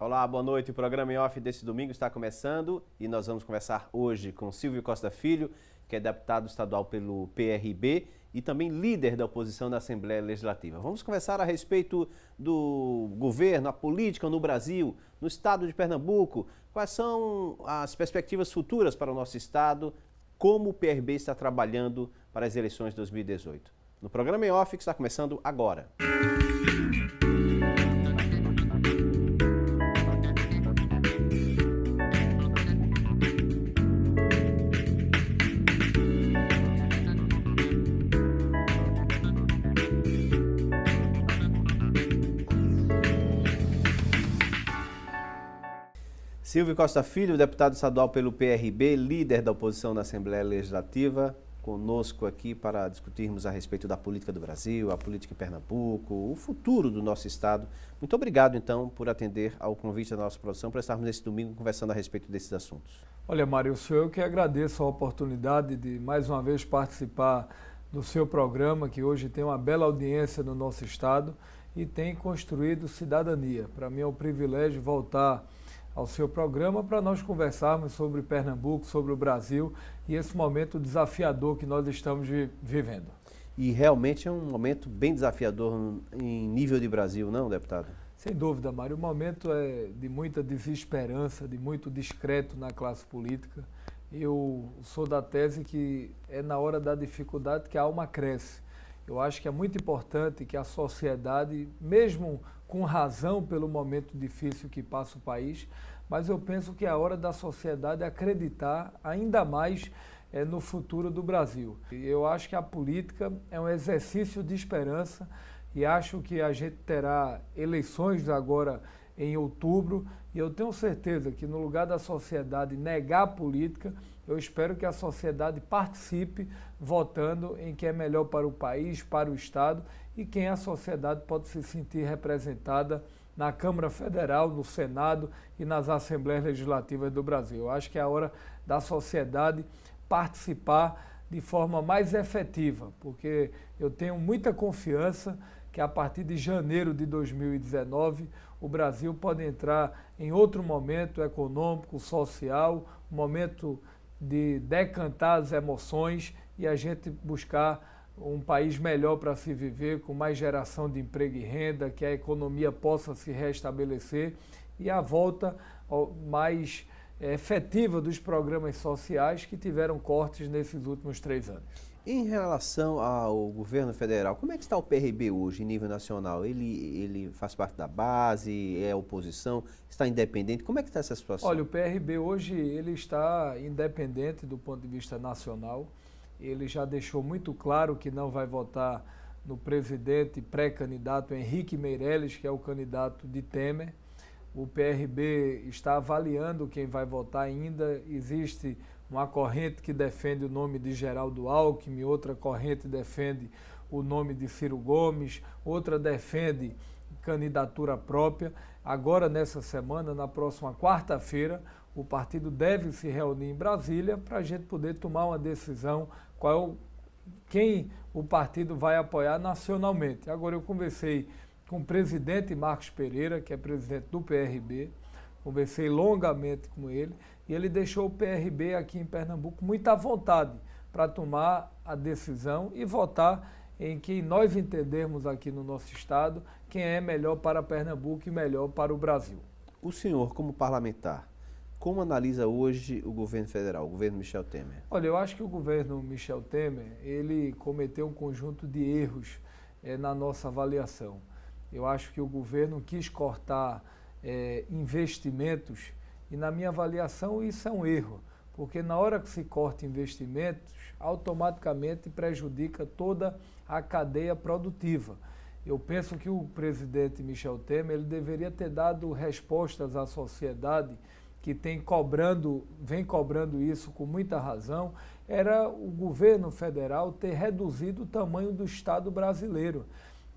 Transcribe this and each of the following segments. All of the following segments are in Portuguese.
Olá, boa noite. O programa Em Off desse domingo está começando e nós vamos conversar hoje com Silvio Costa Filho, que é deputado estadual pelo PRB e também líder da oposição na Assembleia Legislativa. Vamos conversar a respeito do governo, a política no Brasil, no estado de Pernambuco. Quais são as perspectivas futuras para o nosso estado, como o PRB está trabalhando para as eleições de 2018. No programa Em Off, que está começando agora. Silvio Costa Filho, deputado estadual pelo PRB, líder da oposição na Assembleia Legislativa, conosco aqui para discutirmos a respeito da política do Brasil, a política em Pernambuco, o futuro do nosso estado. Muito obrigado, então, por atender ao convite da nossa produção para estarmos nesse domingo conversando a respeito desses assuntos. Olha, Mário, sou eu que agradeço a oportunidade de mais uma vez participar do seu programa, que hoje tem uma bela audiência no nosso estado e tem construído cidadania. Para mim é um privilégio voltar ao seu programa para nós conversarmos sobre Pernambuco, sobre o Brasil e esse momento desafiador que nós estamos vivendo. E realmente é um momento bem desafiador em nível de Brasil, não, deputado? Sem dúvida, Mário. O momento é de muita desesperança, de muito descrédito na classe política. Eu sou da tese que é na hora da dificuldade que a alma cresce. Eu acho que é muito importante que a sociedade, mesmo com razão pelo momento difícil que passa o país, mas eu penso que é a hora da sociedade acreditar ainda mais no futuro do Brasil. Eu acho que a política é um exercício de esperança e acho que a gente terá eleições agora em outubro e eu tenho certeza que no lugar da sociedade negar a política, eu espero que a sociedade participe votando em quem é melhor para o país, para o Estado e quem a sociedade pode se sentir representada na Câmara Federal, no Senado e nas Assembleias Legislativas do Brasil. Eu acho que é a hora da sociedade participar de forma mais efetiva, porque eu tenho muita confiança que a partir de janeiro de 2019 o Brasil pode entrar em outro momento econômico, social, um momento de decantar as emoções e a gente buscar um país melhor para se viver, com mais geração de emprego e renda, que a economia possa se restabelecer e a volta mais efetiva dos programas sociais que tiveram cortes nesses últimos 3 anos. Em relação ao governo federal, como é que está o PRB hoje, em nível nacional? Ele faz parte da base, é oposição, está independente? Como é que está essa situação? Olha, o PRB hoje ele está independente do ponto de vista nacional. Ele já deixou muito claro que não vai votar no presidente pré-candidato Henrique Meirelles, que é o candidato de Temer. O PRB está avaliando quem vai votar ainda. Existe uma corrente que defende o nome de Geraldo Alckmin, outra corrente defende o nome de Ciro Gomes, outra defende candidatura própria. Agora, nessa semana, na próxima quarta-feira, o partido deve se reunir em Brasília para a gente poder tomar uma decisão quem o partido vai apoiar nacionalmente. Agora, eu conversei com o presidente Marcos Pereira, que é presidente do PRB, conversei longamente com ele e ele deixou o PRB aqui em Pernambuco muito à vontade para tomar a decisão e votar em quem nós entendermos aqui no nosso estado, quem é melhor para Pernambuco e melhor para o Brasil. O senhor, como parlamentar, como analisa hoje o governo federal, o governo Michel Temer? Olha, eu acho que o governo Michel Temer, ele cometeu um conjunto de erros na nossa avaliação. Eu acho que o governo quis cortar investimentos e, na minha avaliação, isso é um erro, porque na hora que se corta investimentos, automaticamente prejudica toda a cadeia produtiva. Eu penso que o presidente Michel Temer ele deveria ter dado respostas à sociedade que vem cobrando isso com muita razão, era o governo federal ter reduzido o tamanho do Estado brasileiro.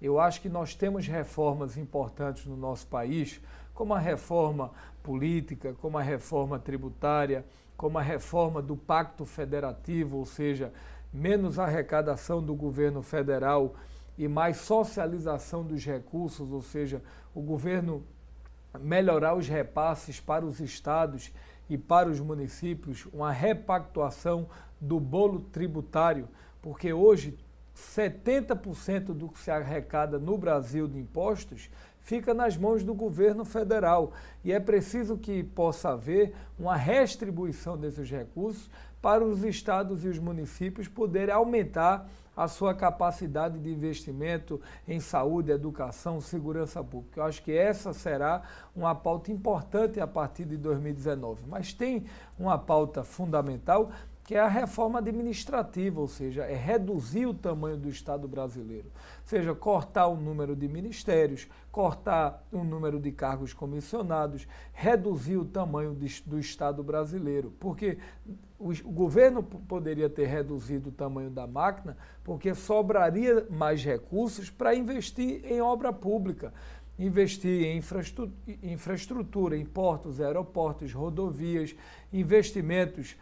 Eu acho que nós temos reformas importantes no nosso país, como a reforma política, como a reforma tributária, como a reforma do Pacto Federativo, ou seja, menos arrecadação do governo federal e mais socialização dos recursos, ou seja, o governo melhorar os repasses para os estados e para os municípios, uma repactuação do bolo tributário, porque hoje 70% do que se arrecada no Brasil de impostos fica nas mãos do governo federal e é preciso que possa haver uma redistribuição desses recursos para os estados e os municípios poderem aumentar a sua capacidade de investimento em saúde, educação, segurança pública. Eu acho que essa será uma pauta importante a partir de 2019. Mas tem uma pauta fundamental que é a reforma administrativa, ou seja, é reduzir o tamanho do Estado brasileiro. Ou seja, cortar o número de ministérios, cortar o número de cargos comissionados, reduzir o tamanho do Estado brasileiro. Porque o governo poderia ter reduzido o tamanho da máquina, porque sobraria mais recursos para investir em obra pública, investir em infraestrutura, em portos, aeroportos, rodovias, investimentos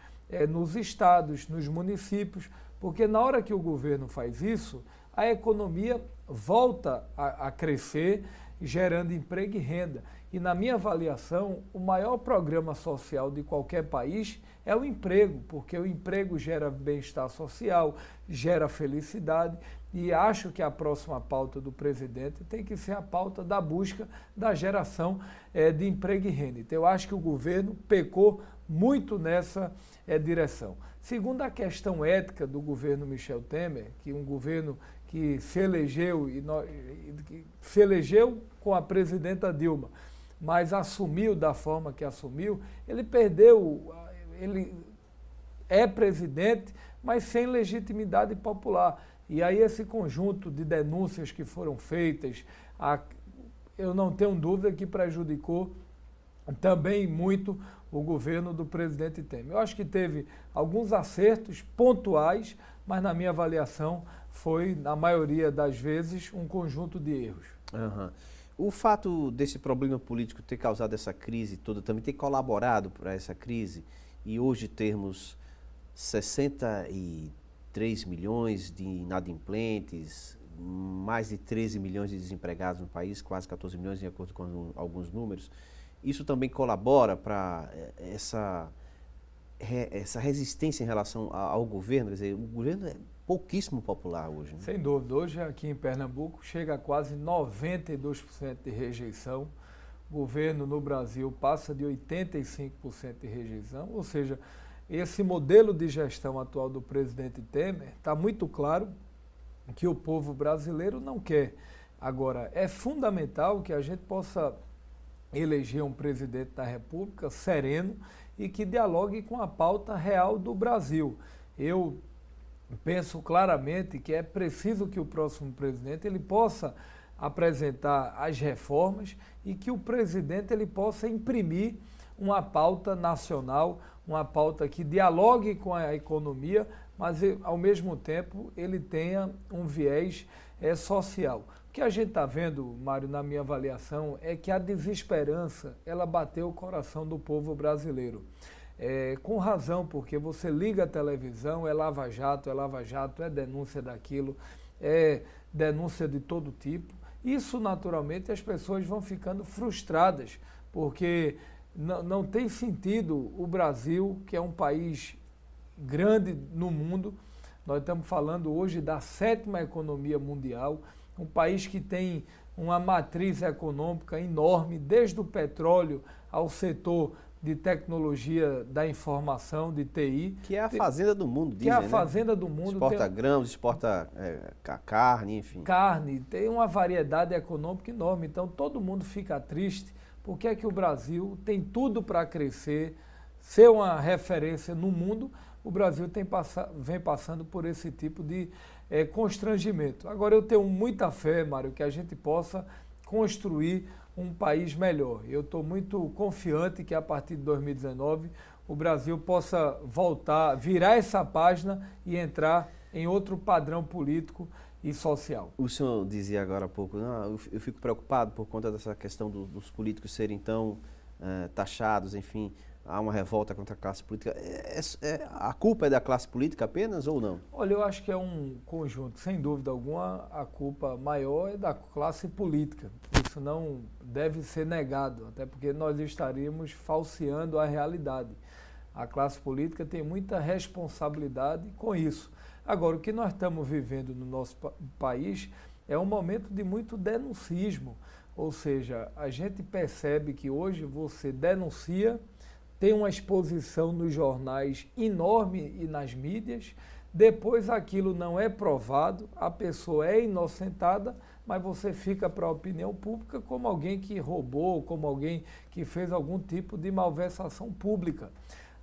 nos estados, nos municípios, porque na hora que o governo faz isso, a economia volta a crescer, gerando emprego e renda. E na minha avaliação, o maior programa social de qualquer país é o emprego, porque o emprego gera bem-estar social, gera felicidade, e acho que a próxima pauta do presidente tem que ser a pauta da busca da geração de emprego e renda. Então eu acho que o governo pecou muito nessa direção. Segundo a questão ética do governo Michel Temer, que um governo que se elegeu com a presidenta Dilma, mas assumiu da forma que assumiu, ele é presidente, mas sem legitimidade popular. E aí esse conjunto de denúncias que foram feitas, eu não tenho dúvida que prejudicou também muito o governo do presidente Temer. Eu acho que teve alguns acertos pontuais, mas na minha avaliação foi, na maioria das vezes, um conjunto de erros. Uhum. O fato desse problema político ter causado essa crise toda também ter colaborado para essa crise e hoje termos 63 milhões de inadimplentes, mais de 13 milhões de desempregados no país, quase 14 milhões de acordo com alguns números. Isso também colabora para essa resistência em relação ao governo? Quer dizer, o governo é pouquíssimo popular hoje, né? Sem dúvida. Hoje, aqui em Pernambuco, chega a quase 92% de rejeição. O governo no Brasil passa de 85% de rejeição. Ou seja, esse modelo de gestão atual do presidente Temer está muito claro que o povo brasileiro não quer. Agora, é fundamental que a gente possa eleger um presidente da República sereno e que dialogue com a pauta real do Brasil. Eu penso claramente que é preciso que o próximo presidente ele possa apresentar as reformas e que o presidente ele possa imprimir uma pauta nacional, uma pauta que dialogue com a economia, mas ao mesmo tempo ele tenha um viés social. O que a gente está vendo, Mário, na minha avaliação, é que a desesperança, ela bateu o coração do povo brasileiro. Com razão, porque você liga a televisão, é Lava Jato, é denúncia daquilo, é denúncia de todo tipo. Isso, naturalmente, as pessoas vão ficando frustradas, porque não tem sentido o Brasil, que é um país grande no mundo, nós estamos falando hoje da 7ª economia mundial, um país que tem uma matriz econômica enorme, desde o petróleo ao setor de tecnologia da informação, de TI. Que é a fazenda do mundo, dizem, que é a né? fazenda do mundo. Exporta grãos, exporta carne, enfim. Carne, tem uma variedade econômica enorme. Então, todo mundo fica triste porque é que o Brasil tem tudo para crescer, ser uma referência no mundo. O Brasil vem passando por esse tipo de constrangimento. Agora, eu tenho muita fé, Mário, que a gente possa construir um país melhor. Eu estou muito confiante que a partir de 2019 o Brasil possa voltar, virar essa página e entrar em outro padrão político e social. O senhor dizia agora há pouco, eu fico preocupado por conta dessa questão dos políticos serem tão taxados, enfim. há uma revolta contra a classe política. A culpa é da classe política apenas ou não? Olha, eu acho que é um conjunto, sem dúvida alguma, a culpa maior é da classe política. Isso não deve ser negado, até porque nós estaríamos falseando a realidade. A classe política tem muita responsabilidade com isso. Agora, o que nós estamos vivendo no nosso país é um momento de muito denuncismo, ou seja, a gente percebe que hoje você denuncia, tem uma exposição nos jornais enorme e nas mídias, depois aquilo não é provado, a pessoa é inocentada, mas você fica para a opinião pública como alguém que roubou, como alguém que fez algum tipo de malversação pública.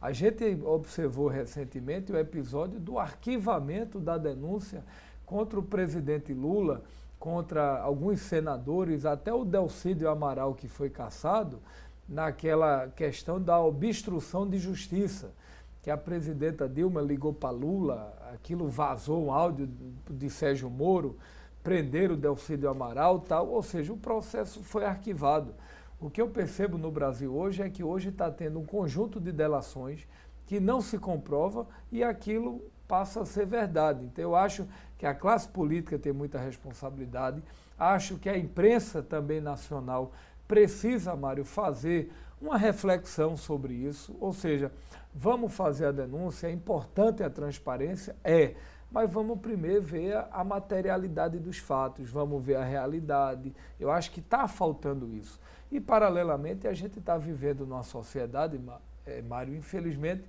A gente observou recentemente o episódio do arquivamento da denúncia contra o presidente Lula, contra alguns senadores, até o Delcídio Amaral, que foi cassado, naquela questão da obstrução de justiça, que a presidenta Dilma ligou para Lula, aquilo vazou um áudio de Sérgio Moro, prenderam o Delcídio Amaral, tal, ou seja, o processo foi arquivado. O que eu percebo no Brasil hoje é que hoje está tendo um conjunto de delações que não se comprova e aquilo passa a ser verdade. Então eu acho que a classe política tem muita responsabilidade, acho que a imprensa também nacional precisa, Mário, fazer uma reflexão sobre isso, ou seja, vamos fazer a denúncia, é importante a transparência, mas vamos primeiro ver a materialidade dos fatos, vamos ver a realidade, eu acho que está faltando isso. E, paralelamente, a gente está vivendo numa sociedade, Mário, infelizmente,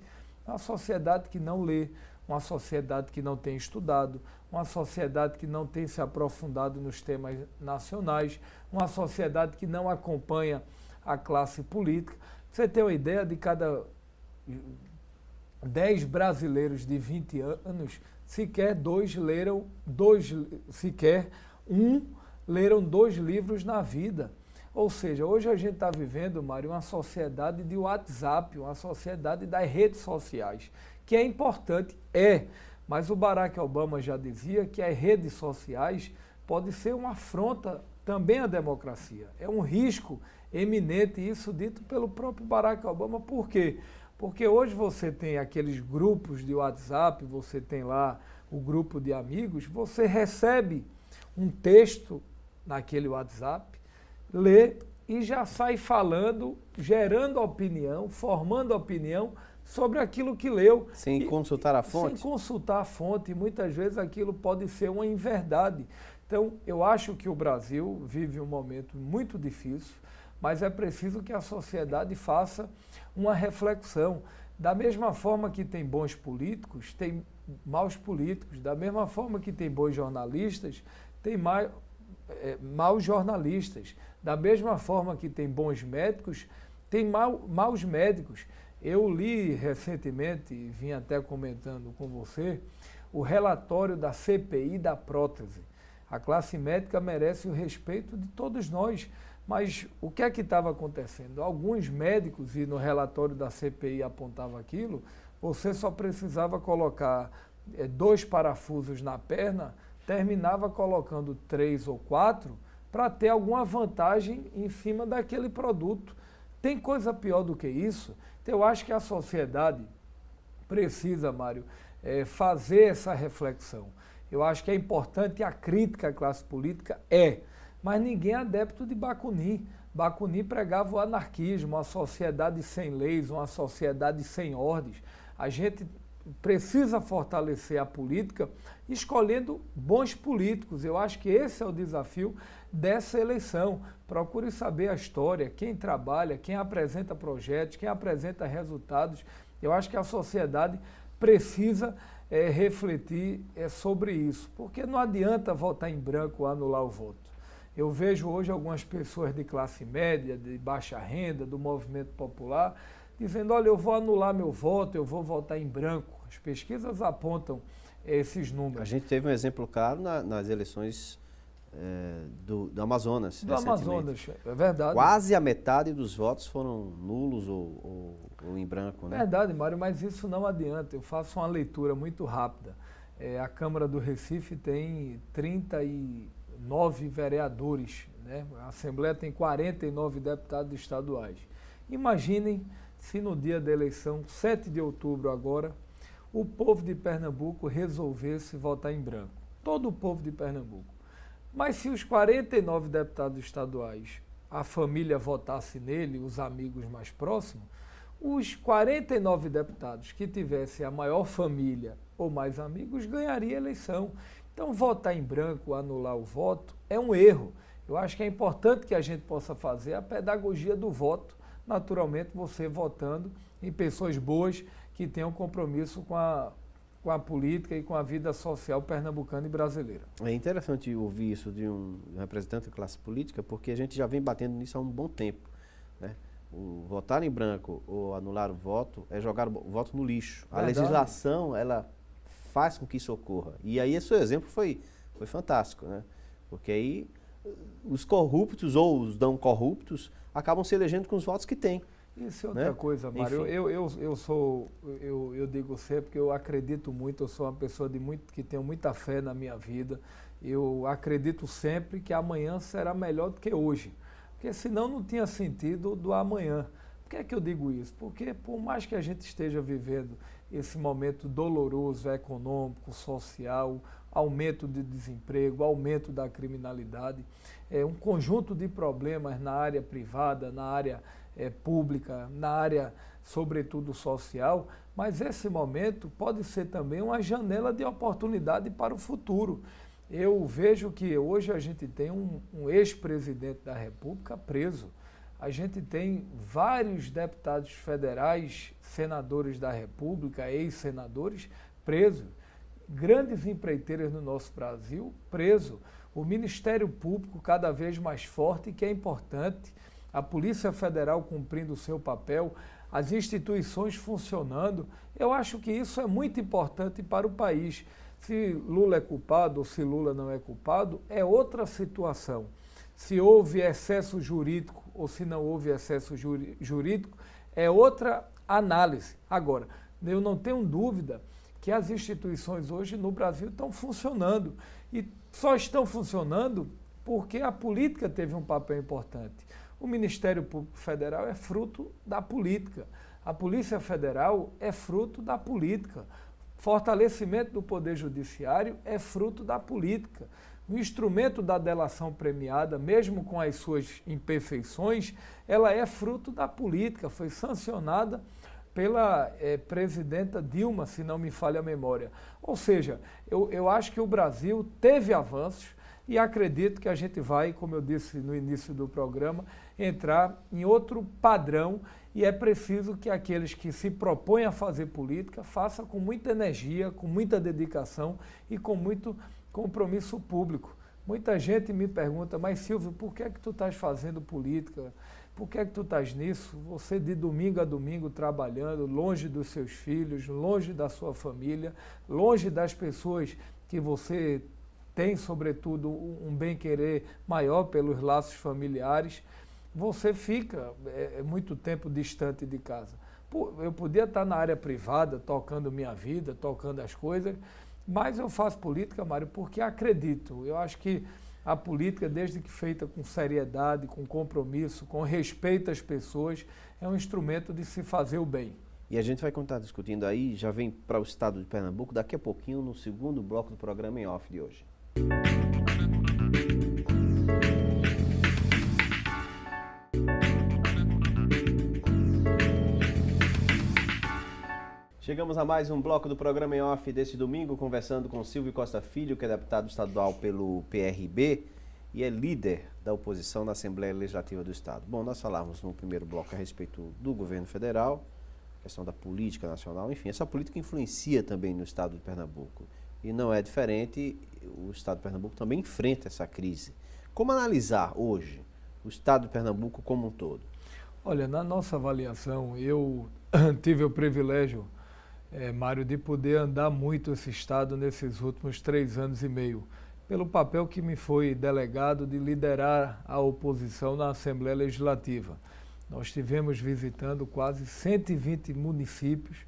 uma sociedade que não lê, uma sociedade que não tem estudado, uma sociedade que não tem se aprofundado nos temas nacionais, uma sociedade que não acompanha a classe política. Você tem uma ideia, de cada 10 brasileiros de 20 anos, sequer leram 2 livros na vida. Ou seja, hoje a gente está vivendo, Mário, uma sociedade de WhatsApp, uma sociedade das redes sociais, que é importante, mas o Barack Obama já dizia que as redes sociais podem ser uma afronta também à democracia. É um risco eminente, isso dito pelo próprio Barack Obama. Por quê? Porque hoje você tem aqueles grupos de WhatsApp, você tem lá o grupo de amigos, você recebe um texto naquele WhatsApp, lê e já sai falando, gerando opinião, formando opinião sobre aquilo que leu. Sem consultar a fonte? Sem consultar a fonte, e muitas vezes aquilo pode ser uma inverdade. Então, eu acho que o Brasil vive um momento muito difícil, mas é preciso que a sociedade faça uma reflexão. Da mesma forma que tem bons políticos, tem maus políticos. Da mesma forma que tem bons jornalistas, tem maus jornalistas. Da mesma forma que tem bons médicos, tem maus médicos. Eu li recentemente, e vim até comentando com você, o relatório da CPI da prótese. A classe médica merece o respeito de todos nós. Mas o que é que estava acontecendo? Alguns médicos, e no relatório da CPI apontava aquilo, você só precisava colocar 2 parafusos na perna, terminava colocando 3 ou 4 para ter alguma vantagem em cima daquele produto. Tem coisa pior do que isso? Então, eu acho que a sociedade precisa, Mário, fazer essa reflexão. Eu acho que é importante a crítica à classe política, mas ninguém é adepto de Bakunin. Bakunin pregava o anarquismo, uma sociedade sem leis, uma sociedade sem ordens. A gente precisa fortalecer a política escolhendo bons políticos. Eu acho que esse é o desafio dessa eleição. Procure saber a história, quem trabalha, quem apresenta projetos, quem apresenta resultados. Eu acho que a sociedade precisa refletir sobre isso, porque não adianta votar em branco ou anular o voto. Eu vejo hoje algumas pessoas de classe média, de baixa renda, do movimento popular, dizendo, olha, eu vou anular meu voto, eu vou votar em branco. As pesquisas apontam esses números. A gente teve um exemplo claro nas eleições do Amazonas. Do Amazonas, é verdade. Quase a metade dos votos foram nulos ou em branco, né? Verdade, Mário, mas isso não adianta. Eu faço uma leitura muito rápida. A Câmara do Recife tem 39 vereadores, né? A Assembleia tem 49 deputados estaduais. Imaginem se no dia da eleição, 7 de outubro agora, o povo de Pernambuco resolvesse votar em branco. Todo o povo de Pernambuco. Mas se os 49 deputados estaduais, a família votasse nele, os amigos mais próximos, os 49 deputados que tivessem a maior família ou mais amigos ganhariam a eleição. Então, votar em branco, anular o voto, é um erro. Eu acho que é importante que a gente possa fazer a pedagogia do voto, naturalmente você votando em pessoas boas que tenham compromisso com a política e com a vida social pernambucana e brasileira. É interessante ouvir isso de um representante da classe política, porque a gente já vem batendo nisso há um bom tempo, né? O votar em branco ou anular o voto é jogar o voto no lixo. A legislação, ela faz com que isso ocorra. E aí, esse seu exemplo foi fantástico, né? Porque aí os corruptos ou os não corruptos acabam se elegendo com os votos que têm. Isso é outra coisa, Mário. Eu digo sempre que eu acredito muito, eu sou uma pessoa que tenho muita fé na minha vida. Eu acredito sempre que amanhã será melhor do que hoje. Porque senão não tinha sentido do amanhã. Por que é que eu digo isso? Porque por mais que a gente esteja vivendo esse momento doloroso, econômico, social, aumento de desemprego, aumento da criminalidade, um conjunto de problemas na área privada, na área pública, na área, sobretudo, social, mas esse momento pode ser também uma janela de oportunidade para o futuro. Eu vejo que hoje a gente tem um ex-presidente da República preso. A gente tem vários deputados federais, senadores da República, ex-senadores presos. Grandes empreiteiras no nosso Brasil presos. O Ministério Público cada vez mais forte, que é importante. A Polícia Federal cumprindo o seu papel, as instituições funcionando. Eu acho que isso é muito importante para o país. Se Lula é culpado ou se Lula não é culpado, é outra situação. Se houve excesso jurídico ou se não houve excesso jurídico, é outra análise. Agora, eu não tenho dúvida que as instituições hoje no Brasil estão funcionando. E só estão funcionando porque a política teve um papel importante. O Ministério Público Federal é fruto da política. A Polícia Federal é fruto da política. Fortalecimento do Poder Judiciário é fruto da política. O instrumento da delação premiada, mesmo com as suas imperfeições, ela é fruto da política, foi sancionada pela presidenta Dilma, se não me falha a memória. Ou seja, eu acho que o Brasil teve avanços e acredito que a gente vai, como eu disse no início do programa, entrar em outro padrão e é preciso que aqueles que se propõem a fazer política façam com muita energia, com muita dedicação e com muito compromisso público. Muita gente me pergunta, mas Silvio, por que é que tu estás fazendo política? Por que é que tu estás nisso? Você de domingo a domingo trabalhando, longe dos seus filhos, longe da sua família, longe das pessoas que você tem, sobretudo, um bem-querer maior pelos laços familiares. Você fica muito tempo distante de casa. Eu podia estar na área privada, tocando minha vida, tocando as coisas, mas eu faço política, Mário, porque acredito. Eu acho que a política, desde que feita com seriedade, com compromisso, com respeito às pessoas, é um instrumento de se fazer o bem. E a gente vai continuar discutindo aí, já vem para o estado de Pernambuco, daqui a pouquinho, no segundo bloco do programa em off de hoje. Chegamos a mais um bloco do programa em off desse domingo, conversando com Silvio Costa Filho, que é deputado estadual pelo PRB e é líder da oposição na Assembleia Legislativa do Estado. Bom, nós falamos no primeiro bloco a respeito do governo federal, questão da política nacional, enfim, essa política influencia também no estado de Pernambuco. E não é diferente, o estado de Pernambuco também enfrenta essa crise. Como analisar hoje o estado de Pernambuco como um todo? Olha, na nossa avaliação, eu tive o privilégio, Mário, de poder andar muito esse estado nesses últimos 3 anos e meio, pelo papel que me foi delegado de liderar a oposição na Assembleia Legislativa. Nós estivemos visitando quase 120 municípios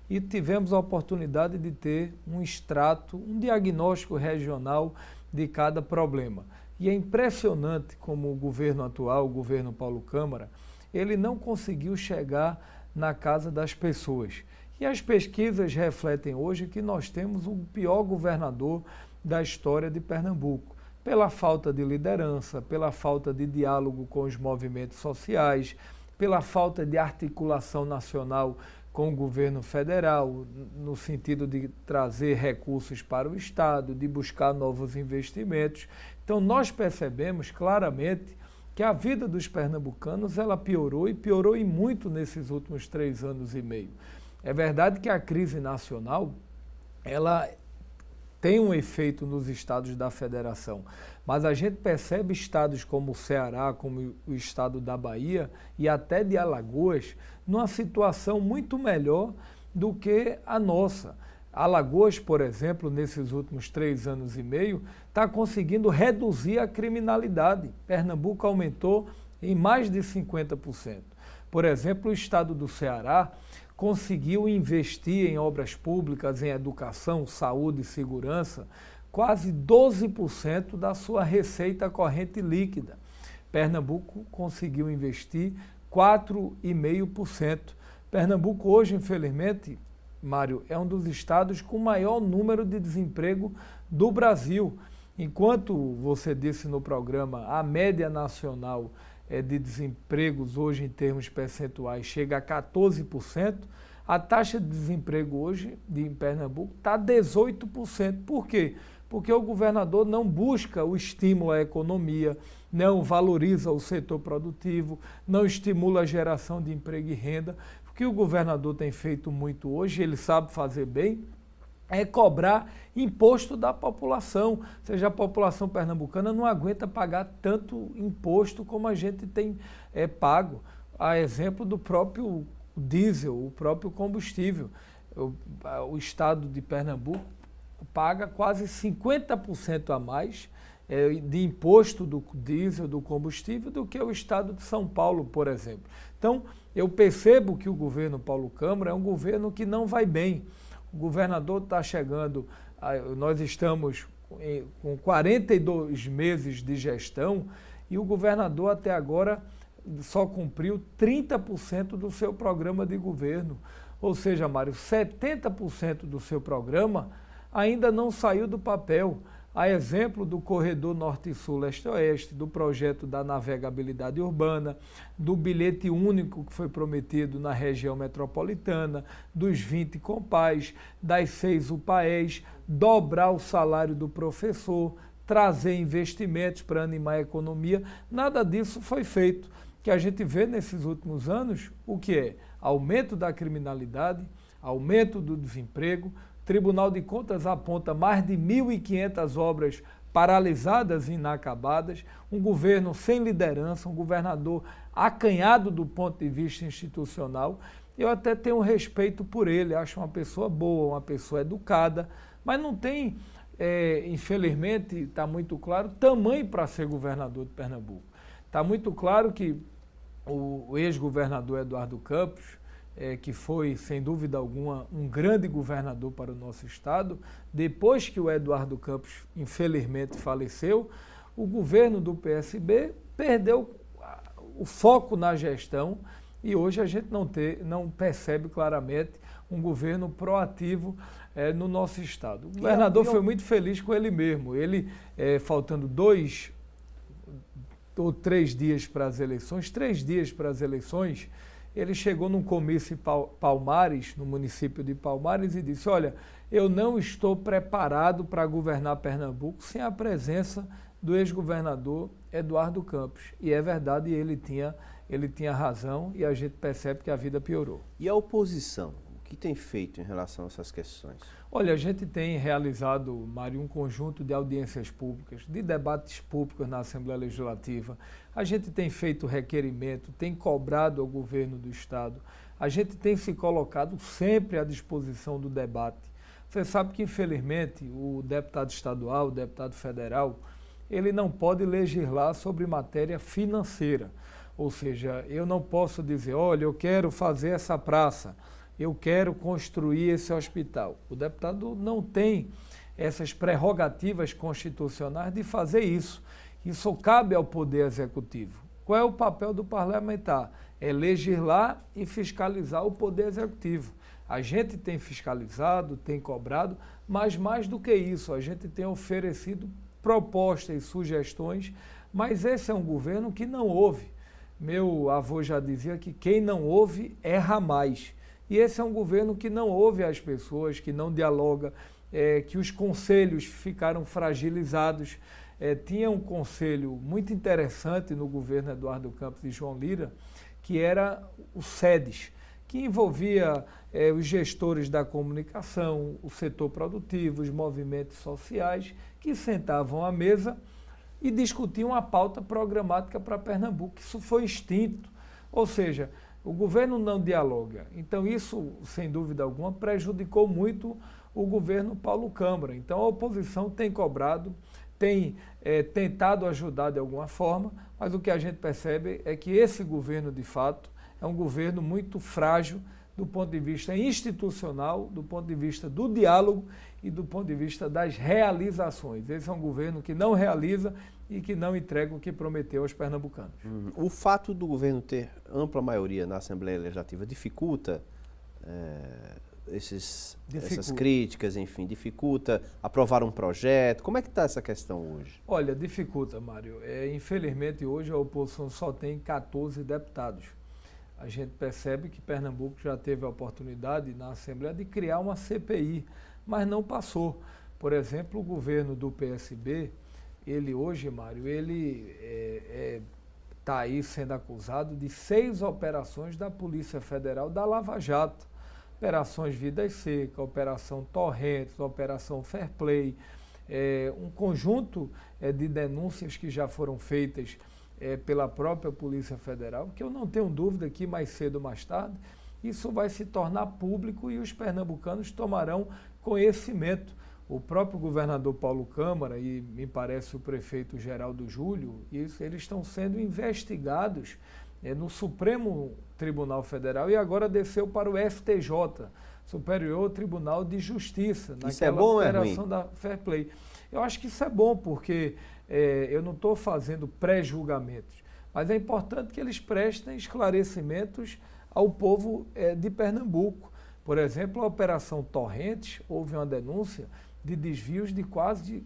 e tivemos a oportunidade de ter um extrato, um diagnóstico regional de cada problema. E é impressionante como o governo atual, o governo Paulo Câmara, ele não conseguiu chegar na casa das pessoas. E as pesquisas refletem hoje que nós temos o pior governador da história de Pernambuco, pela falta de liderança, pela falta de diálogo com os movimentos sociais, pela falta de articulação nacional com o governo federal, no sentido de trazer recursos para o Estado, de buscar novos investimentos. Então, nós percebemos claramente que a vida dos pernambucanos ela piorou e piorou e muito nesses últimos 3 anos e meio. É verdade que a crise nacional ela tem um efeito nos estados da federação, mas a gente percebe estados como o Ceará, como o estado da Bahia e até de Alagoas, numa situação muito melhor do que a nossa. Alagoas, por exemplo, nesses últimos 3 anos e meio, está conseguindo reduzir a criminalidade. Pernambuco aumentou em mais de 50%. Por exemplo, o estado do Ceará conseguiu investir em obras públicas, em educação, saúde e segurança, quase 12% da sua receita corrente líquida. Pernambuco conseguiu investir 4,5%. Pernambuco hoje, infelizmente, Mário, é um dos estados com maior número de desemprego do Brasil. Enquanto você disse no programa, a média nacional de desempregos hoje em termos percentuais chega a 14%, a taxa de desemprego hoje em Pernambuco está 18%. Por quê? Porque o governador não busca o estímulo à economia, não valoriza o setor produtivo, não estimula a geração de emprego e renda. O que o governador tem feito muito hoje, ele sabe fazer bem, é cobrar imposto da população. Ou seja, a população pernambucana não aguenta pagar tanto imposto como a gente tem pago. A exemplo do próprio diesel, o próprio combustível. O estado de Pernambuco paga quase 50% a mais de imposto do diesel, do combustível, do que o estado de São Paulo, por exemplo. Então, eu percebo que o governo Paulo Câmara é um governo que não vai bem. O governador está chegando, nós estamos com 42 meses de gestão e o governador até agora só cumpriu 30% do seu programa de governo. Ou seja, Mário, 70% do seu programa ainda não saiu do papel. A exemplo do corredor Norte-Sul, Leste-Oeste, do projeto da navegabilidade urbana, do bilhete único que foi prometido na região metropolitana, dos 20 compás, das 6 UPAEs, dobrar o salário do professor, trazer investimentos para animar a economia, nada disso foi feito. O que a gente vê nesses últimos anos, o que é? Aumento da criminalidade, aumento do desemprego. O Tribunal de Contas aponta mais de 1.500 obras paralisadas e inacabadas, um governo sem liderança, um governador acanhado do ponto de vista institucional. Eu até tenho respeito por ele, acho uma pessoa boa, uma pessoa educada, mas não tem, infelizmente, está muito claro, tamanho para ser governador de Pernambuco. Está muito claro que o ex-governador Eduardo Campos, que foi, sem dúvida alguma, um grande governador para o nosso estado, depois que o Eduardo Campos, infelizmente, faleceu, o governo do PSB perdeu o foco na gestão e hoje a gente não percebe claramente um governo proativo no nosso estado. O governador foi muito feliz com ele mesmo. Ele, faltando 2 ou 3 dias para as eleições, 3 dias para as eleições, ele chegou num comício em Palmares, no município de Palmares, e disse: olha, eu não estou preparado para governar Pernambuco sem a presença do ex-governador Eduardo Campos. E é verdade, ele tinha razão e a gente percebe que a vida piorou. E a oposição? O que tem feito em relação a essas questões? Olha, a gente tem realizado, Mário, um conjunto de audiências públicas, de debates públicos na Assembleia Legislativa. A gente tem feito requerimento, tem cobrado ao governo do Estado. A gente tem se colocado sempre à disposição do debate. Você sabe que, infelizmente, o deputado estadual, o deputado federal, ele não pode legislar sobre matéria financeira. Ou seja, eu não posso dizer, olha, eu quero fazer essa praça, eu quero construir esse hospital. O deputado não tem essas prerrogativas constitucionais de fazer isso. Isso cabe ao Poder Executivo. Qual é o papel do parlamentar? é legislar e fiscalizar o Poder Executivo. A gente tem fiscalizado, tem cobrado, mas mais do que isso, a gente tem oferecido propostas e sugestões, mas esse é um governo que não ouve. Meu avô já dizia que quem não ouve erra mais. E esse é um governo que não ouve as pessoas, que não dialoga, que os conselhos ficaram fragilizados. Tinha um conselho muito interessante no governo Eduardo Campos e João Lira, que era o SEDES, que envolvia os gestores da comunicação, o setor produtivo, os movimentos sociais, que sentavam à mesa e discutiam a pauta programática para Pernambuco. Isso foi extinto, ou seja, o governo não dialoga. Então isso, sem dúvida alguma, prejudicou muito o governo Paulo Câmara. Então a oposição tem cobrado, tem tentado ajudar de alguma forma, mas o que a gente percebe é que esse governo, de fato, é um governo muito frágil do ponto de vista institucional, do ponto de vista do diálogo e do ponto de vista das realizações. Esse é um governo que não realiza e que não entrega o que prometeu aos pernambucanos. O fato do governo ter ampla maioria na Assembleia Legislativa dificulta essas críticas, enfim, dificulta aprovar um projeto? Como é que está essa questão hoje? Olha, dificulta, Mário. Infelizmente, hoje a oposição só tem 14 deputados. A gente percebe que Pernambuco já teve a oportunidade na Assembleia de criar uma CPI, mas não passou. Por exemplo, o governo do PSB, ele hoje, Mário, ele está aí sendo acusado de 6 operações da Polícia Federal da Lava Jato. Operações Vidas Secas, Operação Torrentes, Operação Fair Play, um conjunto de denúncias que já foram feitas pela própria Polícia Federal, que eu não tenho dúvida que mais cedo ou mais tarde isso vai se tornar público e os pernambucanos tomarão conhecimento. O próprio governador Paulo Câmara e, me parece, o prefeito Geraldo Júlio, eles estão sendo investigados no Supremo Tribunal Federal e agora desceu para o STJ, Superior Tribunal de Justiça, naquela operação da Fair Play. Eu acho que isso é bom, porque eu não estou fazendo pré-julgamentos, mas é importante que eles prestem esclarecimentos ao povo de Pernambuco. Por exemplo, a Operação Torrentes, houve uma denúncia de desvios de quase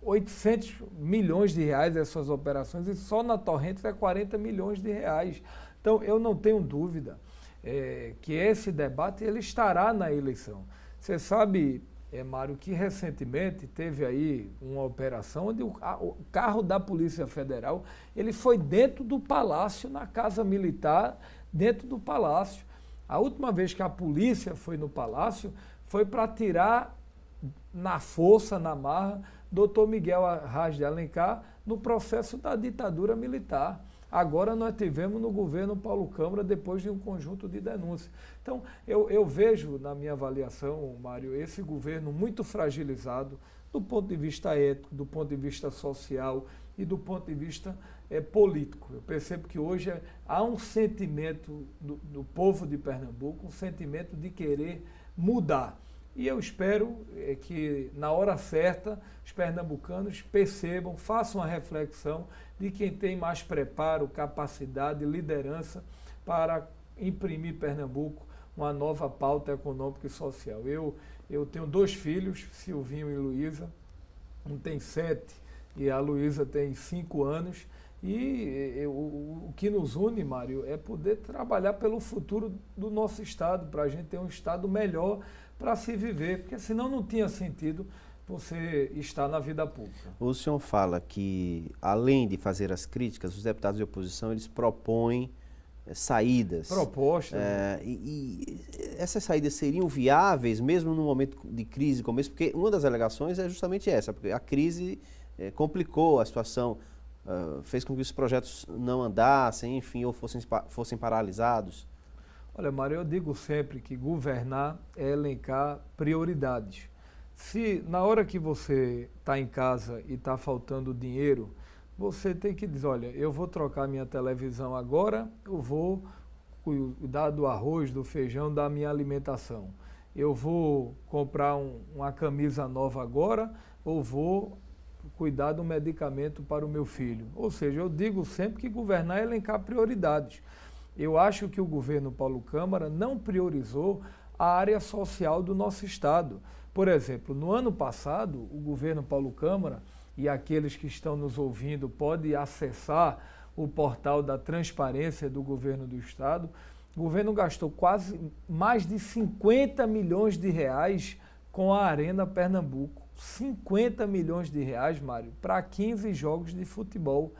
800 milhões de reais essas operações, e só na Torrentes é 40 milhões de reais. Então, eu não tenho dúvida que esse debate ele estará na eleição. Você sabe, Mário, que recentemente teve aí uma operação onde o carro da Polícia Federal ele foi dentro do Palácio, na Casa Militar, dentro do Palácio. A última vez que a polícia foi no Palácio foi para tirar na força, na marra, Dr. Miguel Arraes de Alencar no processo da ditadura militar. Agora nós tivemos no governo Paulo Câmara, depois de um conjunto de denúncias. Então, eu vejo, na minha avaliação, Mário, esse governo muito fragilizado do ponto de vista ético, do ponto de vista social e do ponto de vista político. Eu percebo que hoje há um sentimento do povo de Pernambuco, um sentimento de querer mudar. E eu espero que, na hora certa, os pernambucanos percebam, façam a reflexão de quem tem mais preparo, capacidade, liderança para imprimir Pernambuco uma nova pauta econômica e social. Eu tenho 2 filhos, Silvinho e Luísa, um tem 7 e a Luísa tem 5 anos. E o que nos une, Mário, é poder trabalhar pelo futuro do nosso Estado, para a gente ter um Estado melhor para se viver, porque senão não tinha sentido você estar na vida pública. O senhor fala que, além de fazer as críticas, os deputados de oposição, eles propõem saídas. Propostas. E essas saídas seriam viáveis, mesmo no momento de crise como esse? Porque uma das alegações é justamente essa, porque a crise complicou a situação, fez com que os projetos não andassem, enfim, ou fossem paralisados. Olha, Mário, eu digo sempre que governar é elencar prioridades. Se na hora que você está em casa e está faltando dinheiro, você tem que dizer, olha, eu vou trocar minha televisão agora, eu vou cuidar do arroz, do feijão, da minha alimentação. Eu vou comprar uma camisa nova agora, ou vou cuidar do medicamento para o meu filho. Ou seja, eu digo sempre que governar é elencar prioridades. Eu acho que o governo Paulo Câmara não priorizou a área social do nosso estado. Por exemplo, no ano passado, o governo Paulo Câmara, e aqueles que estão nos ouvindo podem acessar o portal da transparência do governo do estado, o governo gastou quase mais de 50 milhões de reais com a Arena Pernambuco. 50 milhões de reais, Mário, para 15 jogos de futebol.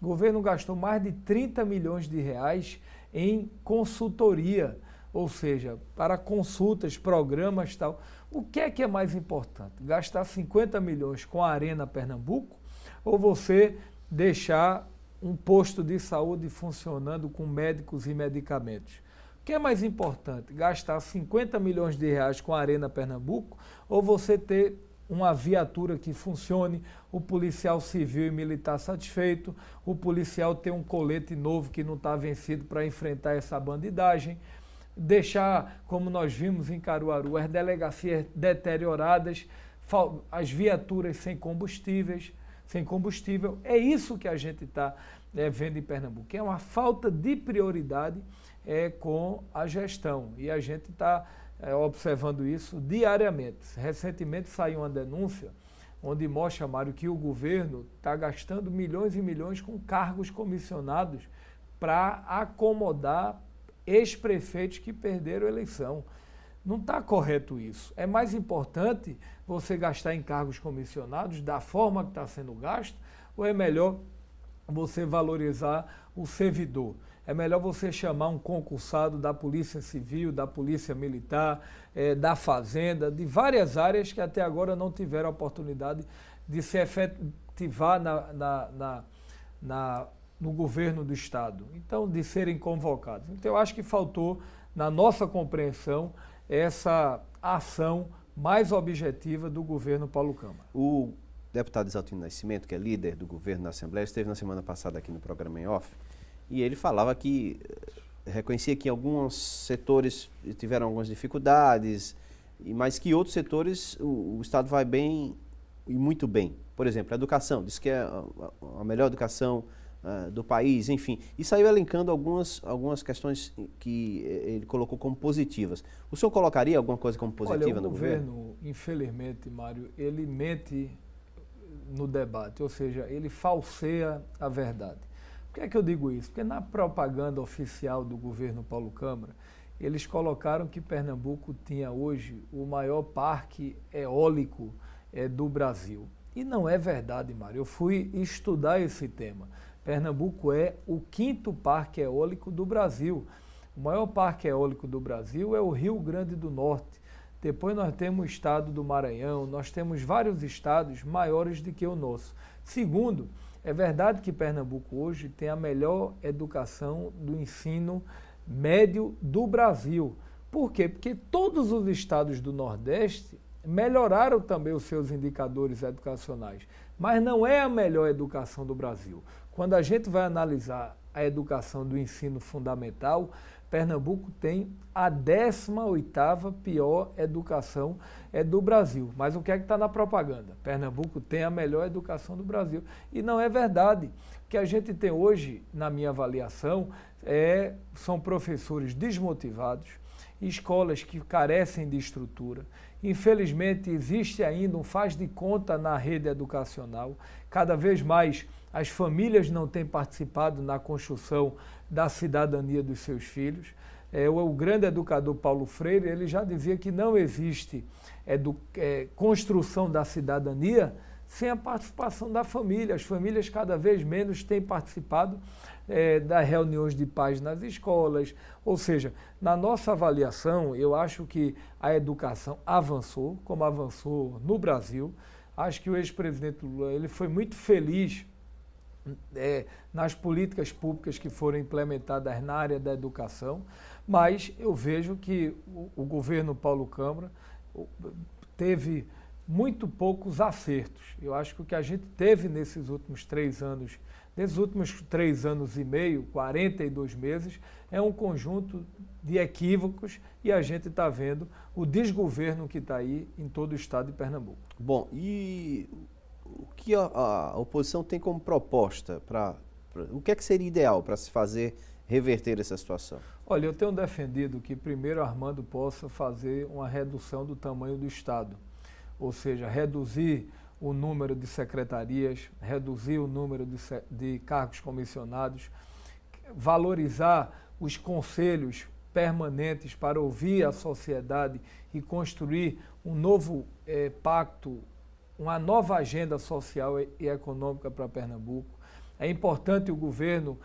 O governo gastou mais de 30 milhões de reais em consultoria, ou seja, para consultas, programas e tal. O que é mais importante? Gastar 50 milhões com a Arena Pernambuco ou você deixar um posto de saúde funcionando com médicos e medicamentos? O que é mais importante? Gastar 50 milhões de reais com a Arena Pernambuco ou você ter uma viatura que funcione, o policial civil e militar satisfeito, o policial ter um colete novo que não está vencido para enfrentar essa bandidagem, deixar, como nós vimos em Caruaru, as delegacias deterioradas, as viaturas sem combustível. É isso que a gente está vendo em Pernambuco. É uma falta de prioridade com a gestão. E a gente está observando isso diariamente. Recentemente saiu uma denúncia onde mostra, Mário, que o governo está gastando milhões e milhões com cargos comissionados para acomodar ex-prefeitos que perderam a eleição. Não está correto isso. É mais importante você gastar em cargos comissionados da forma que está sendo gasto, ou é melhor você valorizar o servidor? É melhor você chamar um concursado da Polícia Civil, da Polícia Militar, da Fazenda, de várias áreas que até agora não tiveram a oportunidade de se efetivar no governo do Estado, então de serem convocados. Então eu acho que faltou, na nossa compreensão, essa ação mais objetiva do governo Paulo Câmara. O deputado Exaltino Nascimento, que é líder do governo na Assembleia, esteve na semana passada aqui no programa Em Off, e ele falava que reconhecia que alguns setores tiveram algumas dificuldades, mas que outros setores o Estado vai bem e muito bem. Por exemplo, a educação, diz que é a melhor educação do país, enfim. E saiu elencando algumas questões que ele colocou como positivas. O senhor colocaria alguma coisa como positiva no governo? O governo, infelizmente, Mário, ele mente no debate, ou seja, ele falseia a verdade. Por que é que eu digo isso? Porque na propaganda oficial do governo Paulo Câmara, eles colocaram que Pernambuco tinha hoje o maior parque eólico do Brasil. E não é verdade, Mário. Eu fui estudar esse tema. Pernambuco é o 5º parque eólico do Brasil. O maior parque eólico do Brasil é o Rio Grande do Norte. Depois nós temos o estado do Maranhão, nós temos vários estados maiores do que o nosso. Segundo, é verdade que Pernambuco hoje tem a melhor educação do ensino médio do Brasil. Por quê? Porque todos os estados do Nordeste melhoraram também os seus indicadores educacionais, mas não é a melhor educação do Brasil. Quando a gente vai analisar a educação do ensino fundamental, Pernambuco tem a 18ª pior educação do Brasil. Mas o que é que está na propaganda? Pernambuco tem a melhor educação do Brasil. E não é verdade. O que a gente tem hoje, na minha avaliação, são professores desmotivados, escolas que carecem de estrutura. Infelizmente, existe ainda um faz de conta na rede educacional. Cada vez mais as famílias não têm participado na construção da cidadania dos seus filhos. O grande educador Paulo Freire, ele já dizia que não existe construção da cidadania sem a participação da família. As famílias cada vez menos têm participado das reuniões de pais nas escolas. Ou seja, na nossa avaliação, eu acho que a educação avançou, como avançou no Brasil. Acho que o ex-presidente Lula ele foi muito feliz nas políticas públicas que foram implementadas na área da educação, mas eu vejo que o governo Paulo Câmara teve muito poucos acertos. Eu acho que o que a gente teve nesses últimos 3 anos, nesses últimos 3 anos e meio, 42 meses, é um conjunto de equívocos e a gente está vendo o desgoverno que está aí em todo o estado de Pernambuco. Bom, e o que a oposição tem como proposta o que é que seria ideal para se fazer reverter essa situação? Olha, eu tenho defendido que primeiro Armando possa fazer uma redução do tamanho do Estado, ou seja, reduzir o número de secretarias, reduzir o número de cargos comissionados, valorizar os conselhos permanentes para ouvir a sociedade e construir um novo pacto, uma nova agenda social e econômica para Pernambuco. É importante o governo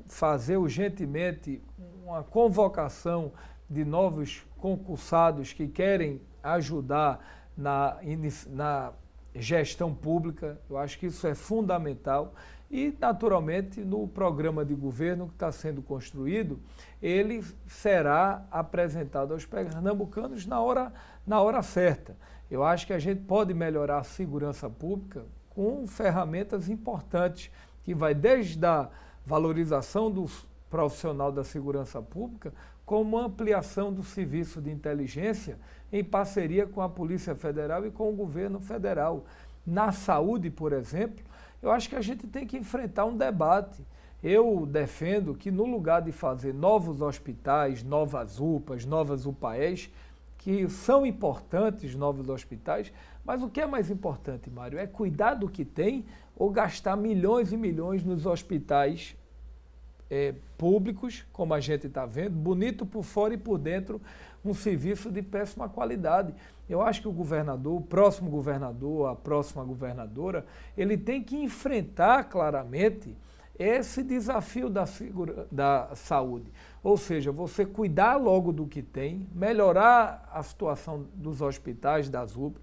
fazer urgentemente uma convocação de novos concursados que querem ajudar na gestão pública. Eu acho que isso é fundamental. E, naturalmente, no programa de governo que está sendo construído, ele será apresentado aos pernambucanos na hora certa. Eu acho que a gente pode melhorar a segurança pública com ferramentas importantes, que vai desde a valorização do profissional da segurança pública, como ampliação do serviço de inteligência em parceria com a Polícia Federal e com o governo federal. Na saúde, por exemplo, eu acho que a gente tem que enfrentar um debate. Eu defendo que no lugar de fazer novos hospitais, novas UPAs, novas UPAEs, que são importantes, novos hospitais, mas o que é mais importante, Mário, é cuidar do que tem ou gastar milhões e milhões nos hospitais públicos, como a gente está vendo, bonito por fora e por dentro, um serviço de péssima qualidade. Eu acho que o governador, o próximo governador, a próxima governadora, ele tem que enfrentar claramente esse desafio da saúde. Ou seja, você cuidar logo do que tem, melhorar a situação dos hospitais, das UPAs,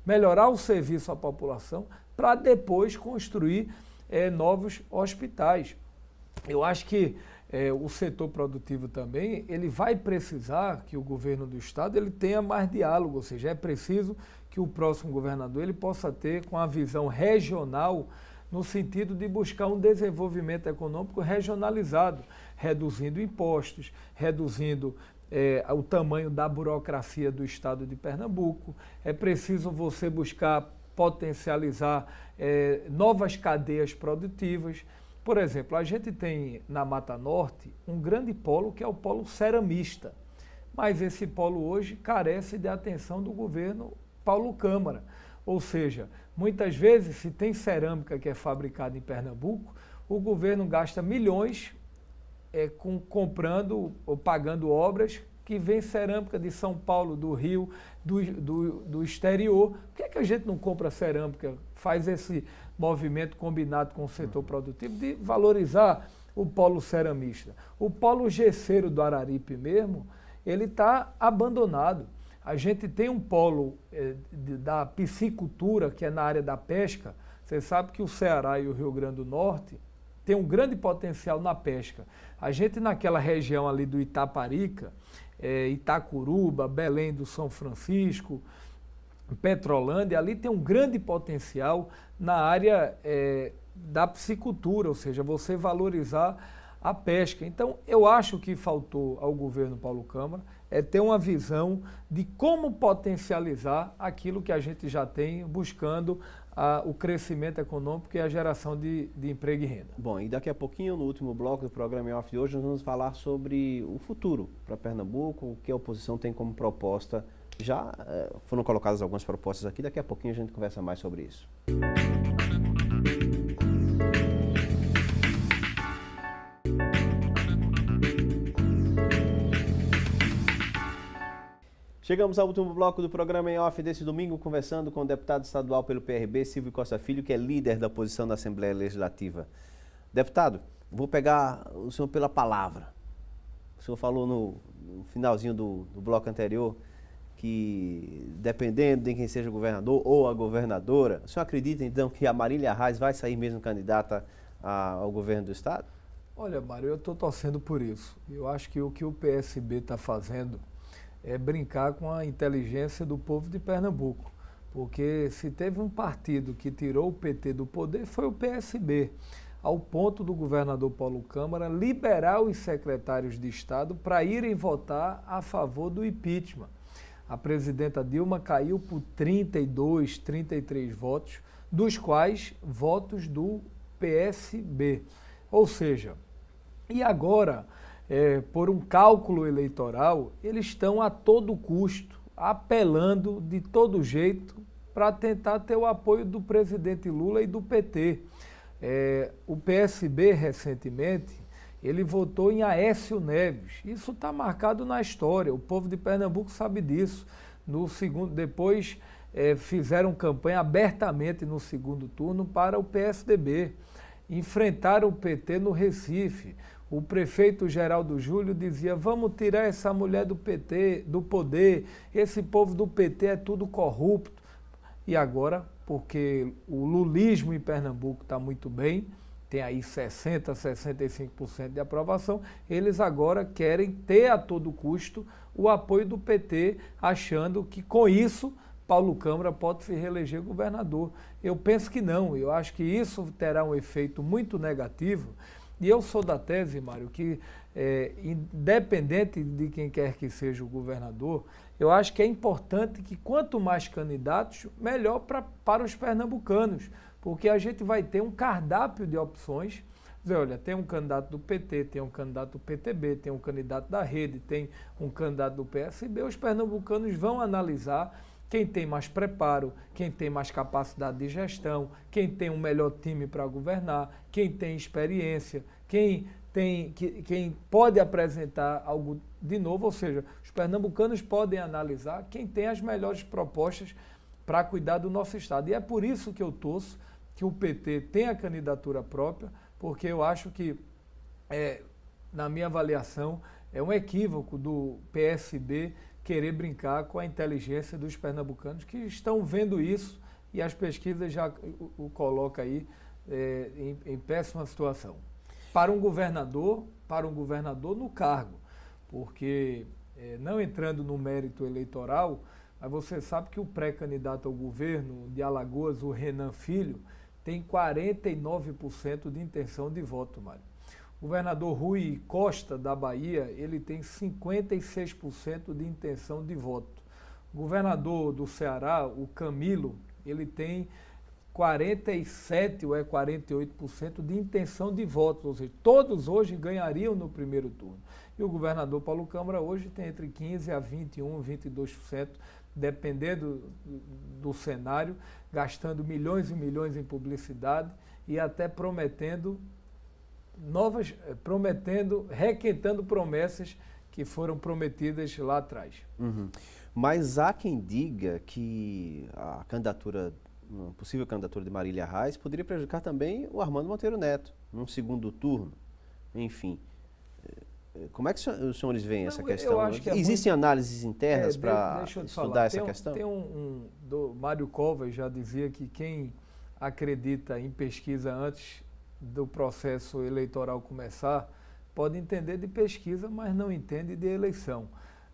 melhorar o serviço à população, para depois construir novos hospitais. Eu acho que o setor produtivo também, ele vai precisar que o governo do estado ele tenha mais diálogo, ou seja, é preciso que o próximo governador ele possa ter com a visão regional no sentido de buscar um desenvolvimento econômico regionalizado, reduzindo impostos, reduzindo o tamanho da burocracia do estado de Pernambuco. É preciso você buscar potencializar novas cadeias produtivas. Por exemplo, a gente tem na Mata Norte um grande polo que é o polo ceramista, mas esse polo hoje carece de atenção do governo Paulo Câmara. Ou seja, muitas vezes, se tem cerâmica que é fabricada em Pernambuco, o governo gasta milhões comprando ou pagando obras que vem cerâmica de São Paulo, do Rio, do exterior. Por que é que a gente não compra cerâmica? Faz esse movimento combinado com o setor produtivo de valorizar o polo ceramista. O polo gesseiro do Araripe mesmo, ele está abandonado. A gente tem um polo da piscicultura, que é na área da pesca. Você sabe que o Ceará e o Rio Grande do Norte tem um grande potencial na pesca. A gente naquela região ali do Itaparica, Itacuruba, Belém do São Francisco, Petrolândia, ali tem um grande potencial na área da piscicultura, ou seja, você valorizar a pesca. Então, eu acho que faltou ao governo Paulo Câmara ter uma visão de como potencializar aquilo que a gente já tem, buscando o crescimento econômico e a geração de emprego e renda. Bom, e daqui a pouquinho, no último bloco do programa Off de hoje, nós vamos falar sobre o futuro para Pernambuco, o que a oposição tem como proposta. Já foram colocadas algumas propostas aqui, daqui a pouquinho a gente conversa mais sobre isso. Chegamos ao último bloco do programa em off desse domingo, conversando com o deputado estadual pelo PRB, Silvio Costa Filho, que é líder da oposição na Assembleia Legislativa. Deputado, vou pegar o senhor pela palavra. O senhor falou no finalzinho do bloco anterior que, dependendo de quem seja o governador ou a governadora, o senhor acredita, então, que a Marília Reis vai sair mesmo candidata ao governo do estado? Olha, Mário, eu estou torcendo por isso. Eu acho que o PSB está fazendo é brincar com a inteligência do povo de Pernambuco, porque se teve um partido que tirou o PT do poder foi o PSB, ao ponto do governador Paulo Câmara liberar os secretários de Estado para irem votar a favor do impeachment. A presidenta Dilma caiu por 32, 33 votos dos quais votos do PSB. Ou seja, e agora, por um cálculo eleitoral, eles estão a todo custo, apelando de todo jeito para tentar ter o apoio do presidente Lula e do PT. O PSB, recentemente, ele votou em Aécio Neves. Isso está marcado na história, o povo de Pernambuco sabe disso. Depois fizeram campanha abertamente no segundo turno para o PSDB. Enfrentaram o PT no Recife. O prefeito Geraldo Júlio dizia: vamos tirar essa mulher do PT, do poder, esse povo do PT é tudo corrupto. E agora, porque o lulismo em Pernambuco está muito bem, tem aí 60%, 65% de aprovação, eles agora querem ter a todo custo o apoio do PT, achando que com isso Paulo Câmara pode se reeleger governador. Eu penso que não, eu acho que isso terá um efeito muito negativo. E eu sou da tese, Mário, que independente de quem quer que seja o governador, eu acho que é importante que quanto mais candidatos, melhor para os pernambucanos, porque a gente vai ter um cardápio de opções. Dizer, olha, tem um candidato do PT, tem um candidato do PTB, tem um candidato da Rede, tem um candidato do PSB. Os pernambucanos vão analisar quem tem mais preparo, quem tem mais capacidade de gestão, quem tem um melhor time para governar, quem tem experiência, quem pode apresentar algo de novo. Ou seja, os pernambucanos podem analisar quem tem as melhores propostas para cuidar do nosso Estado. E é por isso que eu torço que o PT tenha candidatura própria, porque eu acho que, na minha avaliação, é um equívoco do PSB querer brincar com a inteligência dos pernambucanos, que estão vendo isso, e as pesquisas já o colocam aí em péssima situação. Para um governador no cargo, porque, não entrando no mérito eleitoral, mas você sabe que o pré-candidato ao governo de Alagoas, o Renan Filho, tem 49% de intenção de voto, Mário. O governador Rui Costa, da Bahia, ele tem 56% de intenção de voto. O governador do Ceará, o Camilo, ele tem 47% ou 48% de intenção de voto. Ou seja, todos hoje ganhariam no primeiro turno. E o governador Paulo Câmara hoje tem entre 15% a 21%, 22%, dependendo do cenário, gastando milhões e milhões em publicidade e até prometendo requentando promessas que foram prometidas lá atrás. Uhum. Mas há quem diga que a uma possível candidatura de Marília Reis poderia prejudicar também o Armando Monteiro Neto, num segundo turno. Enfim, como é que os senhores veem essa questão? Eu acho que existem análises internas para estudar essa questão? Tem do Mário Covas já dizia que quem acredita em pesquisa antes do processo eleitoral começar, pode entender de pesquisa, mas não entende de eleição.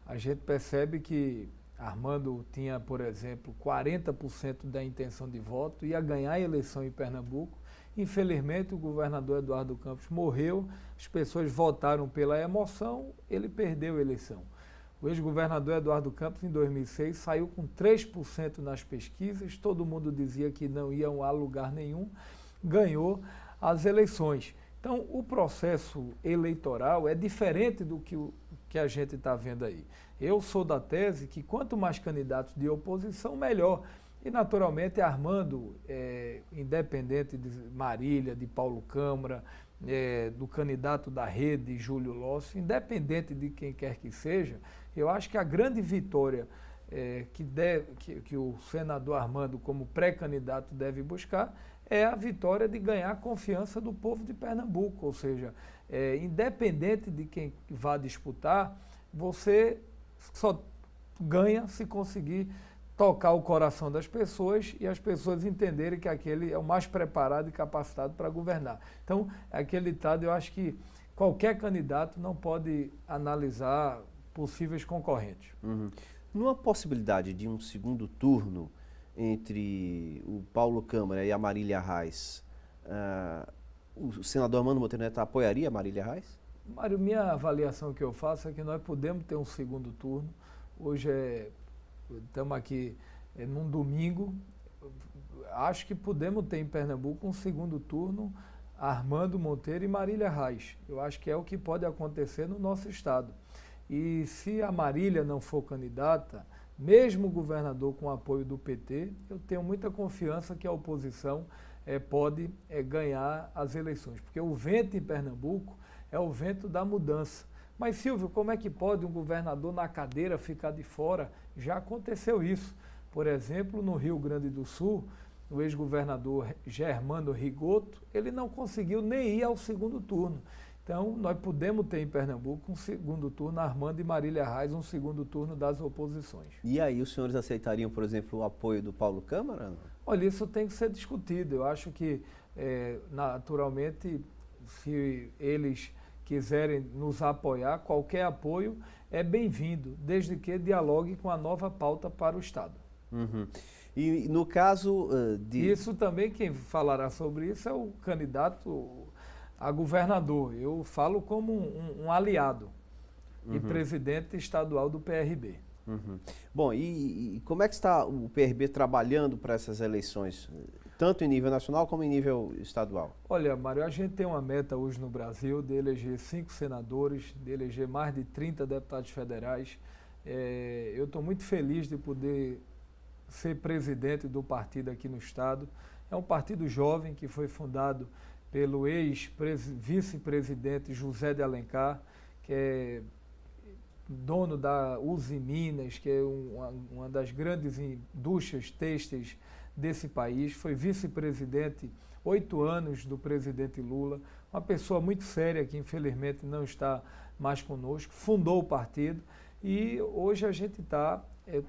A gente percebe que Armando tinha, por exemplo, 40% da intenção de voto, ia ganhar a eleição em Pernambuco. Infelizmente, o governador Eduardo Campos morreu, as pessoas votaram pela emoção, ele perdeu a eleição. O ex-governador Eduardo Campos, em 2006, saiu com 3% nas pesquisas, todo mundo dizia que não iam a lugar nenhum, ganhou as eleições. Então, o processo eleitoral é diferente do que a gente está vendo aí. Eu sou da tese que quanto mais candidatos de oposição, melhor. E, naturalmente, Armando, independente de Marília, de Paulo Câmara, do candidato da Rede, Júlio Lócio, independente de quem quer que seja, eu acho que a grande vitória que o senador Armando, como pré-candidato, deve buscar é a vitória de ganhar a confiança do povo de Pernambuco. Ou seja, independente de quem vá disputar, você só ganha se conseguir tocar o coração das pessoas e as pessoas entenderem que aquele é o mais preparado e capacitado para governar. Então, aquele ditado, eu acho que qualquer candidato não pode analisar possíveis concorrentes. Uhum. Numa possibilidade de um segundo turno entre o Paulo Câmara e a Marília Reis, o senador Armando Monteiro Neto apoiaria a Marília Reis? Mário, minha avaliação que eu faço é que nós podemos ter um segundo turno. Hoje estamos aqui num domingo, acho que podemos ter em Pernambuco um segundo turno Armando Monteiro e Marília Reis. Eu acho que é o que pode acontecer no nosso estado. E se a Marília não for candidata, mesmo o governador com apoio do PT, eu tenho muita confiança que a oposição pode ganhar as eleições. Porque o vento em Pernambuco é o vento da mudança. Mas, Silvio, como é que pode um governador na cadeira ficar de fora? Já aconteceu isso. Por exemplo, no Rio Grande do Sul, o ex-governador Germano Rigoto, ele não conseguiu nem ir ao segundo turno. Então, nós podemos ter em Pernambuco um segundo turno, Armando e Marília Reis, um segundo turno das oposições. E aí, os senhores aceitariam, por exemplo, o apoio do Paulo Câmara? Olha, isso tem que ser discutido. Eu acho que, naturalmente, se eles quiserem nos apoiar, qualquer apoio é bem-vindo, desde que dialogue com a nova pauta para o Estado. Uhum. E no caso de... Isso também, quem falará sobre isso é o candidato a governador. Eu falo como um aliado e presidente estadual do PRB. Uhum. Bom, e como é que está o PRB trabalhando para essas eleições, tanto em nível nacional como em nível estadual? Olha, Mário, a gente tem uma meta hoje no Brasil de eleger 5 senadores, de eleger mais de 30 deputados federais. Eu estou muito feliz de poder ser presidente do partido aqui no estado. É um partido jovem que foi fundado pelo ex-vice-presidente José de Alencar, que é dono da Uzi Minas, que é uma das grandes indústrias têxteis desse país. Foi vice-presidente 8 anos do presidente Lula, uma pessoa muito séria que infelizmente não está mais conosco, fundou o partido e hoje a gente está